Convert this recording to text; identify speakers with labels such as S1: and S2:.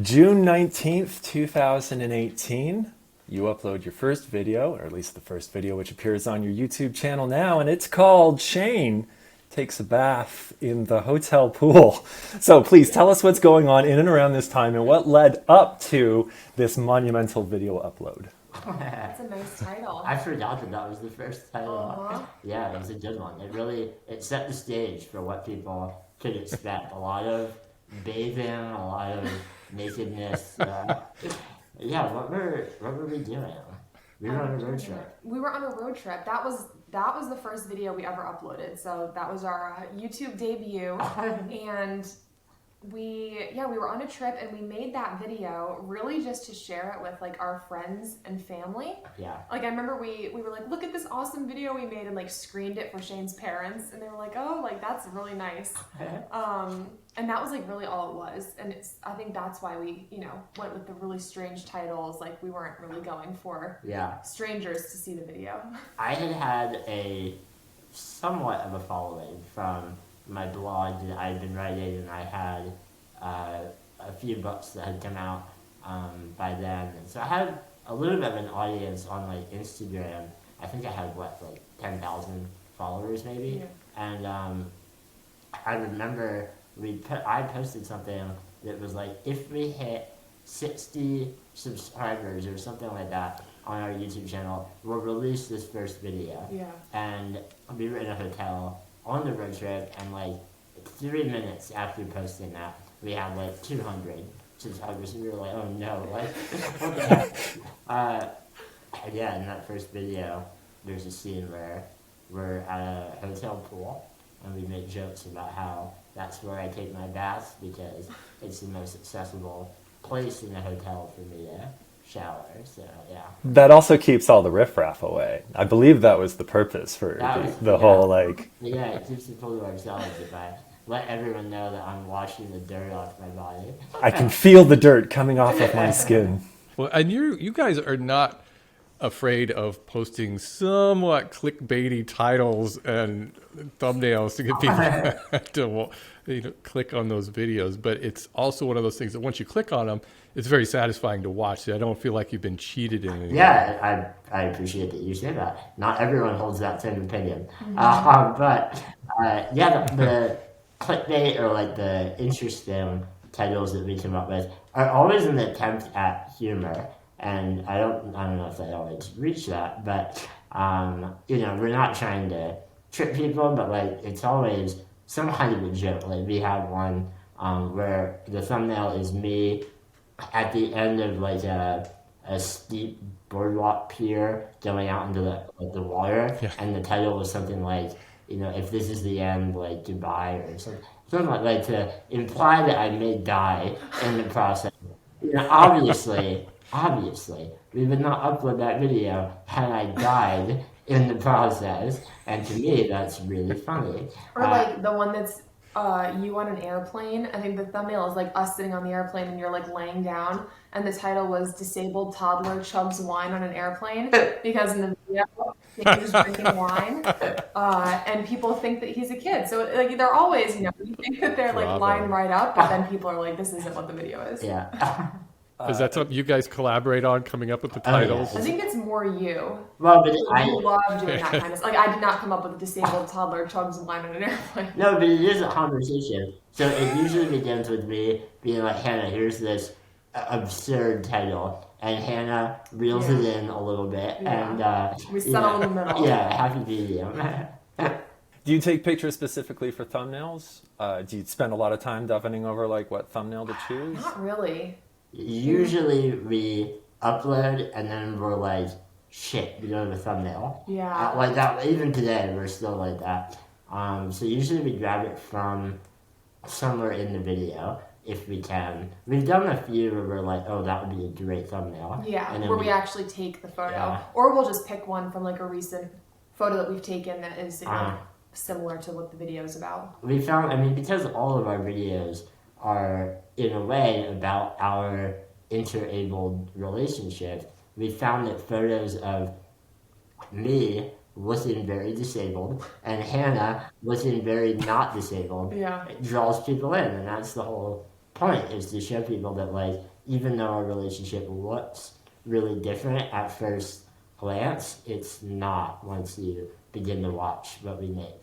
S1: June 19th, 2018, you upload your first video, or at least the first video which appears on your YouTube channel now, and it's called Shane Takes a Bath in the Hotel Pool. So please tell us what's going on in and around this time and what led up to this monumental video upload.
S2: That's a nice title.
S3: I forgot that was the first title.
S2: Uh-huh.
S3: Yeah, it was a good one. It set the stage for what people could expect. A lot of bathing, a lot of nakedness. Yeah, what were we doing? We were on a road trip.
S2: We were on a road trip. That was the first video we ever uploaded. So that was our YouTube debut, and we were on a trip, and we made that video really just to share it with like our friends and family.
S3: Yeah.
S2: Like I remember we were like, look at this awesome video we made, and like screened it for Shane's parents, and they were like, oh, like that's really nice. And that was like really all it was. And I think that's why we, went with the really strange titles. Like we weren't really going for strangers to see the video.
S3: I had a somewhat of a following from my blog that I'd been writing, and I had a few books that had come out by then. And so I had a little bit of an audience on like Instagram. I think I had like 10,000 followers maybe. Yeah. And I remember I posted something that was like, if we hit 60 subscribers or something like that on our YouTube channel, we'll release this first video.
S2: Yeah.
S3: And we were in a hotel on the road trip, and like 3 minutes after posting that, we had like 200 subscribers, and we were like, oh no, like, what the heck? Yeah, in that first video, there's a scene where we're at a hotel pool, and we make jokes about how that's where I take my baths because it's the most accessible place in the hotel for me to shower. So yeah.
S1: That also keeps all the riffraff away. I believe that was the purpose for the whole like.
S3: Yeah, it keeps people to ourselves if I let everyone know that I'm washing the dirt off my body.
S1: I can feel the dirt coming off of my skin.
S4: Well, and you guys are not afraid of posting somewhat clickbaity titles and thumbnails to get people to click on those videos. But it's also one of those things that once you click on them, it's very satisfying to watch. I don't feel like you've been cheated in any way.
S3: Yeah, I appreciate that you say that. Not everyone holds that same opinion. But the clickbait or like the interesting titles that we come up with are always an attempt at humor. And I don't know if I always reach that, but we're not trying to trick people, but like it's always some kind of a joke. Like we have one where the thumbnail is me at the end of like a steep boardwalk pier going out into the water, and the title was something like, if this is the end, like goodbye or something like to imply that I may die in the process. Obviously, we would not upload that video had I died in the process, and to me, that's really funny.
S2: Or like the one that's you on an airplane. I think the thumbnail is like us sitting on the airplane and you're like laying down, and the title was "Disabled Toddler Chugs Wine on an Airplane," because in the video he's drinking wine, and people think that he's a kid. So like they're always, you think that they're like lined right up, but then people are like, this isn't what the video is.
S3: Yeah.
S4: Is that something you guys collaborate on, coming up with the titles?
S2: I think it's more you.
S3: Well, but
S2: I love doing that kind of stuff. Like, I did not come up with a disabled toddler chugs wine on an airplane.
S3: No, but it is a conversation. So it usually begins with me being like, Hannah, here's this absurd title. And Hannah reels it in a little bit.
S2: Yeah. And we settle in the middle.
S3: Yeah, happy medium.
S1: Do you take pictures specifically for thumbnails? Do you spend a lot of time diving over like what thumbnail to choose?
S2: Not really.
S3: Usually we upload and then we're like, shit, we don't have a thumbnail.
S2: Yeah.
S3: Like that, even today we're still like that. So usually we grab it from somewhere in the video if we can. We've done a few where we're like, oh, that would be a great thumbnail.
S2: Yeah, where we actually take the photo. Or we'll just pick one from like a recent photo that we've taken that is similar to what the video is about.
S3: We found, because all of our videos are in a way about our interabled relationship, we found that photos of me looking very disabled and Hannah looking very not disabled
S2: Yeah.
S3: it draws people in, and that's the whole point is to show people that, like, even though our relationship looks really different at first glance, it's not once you begin to watch what we make.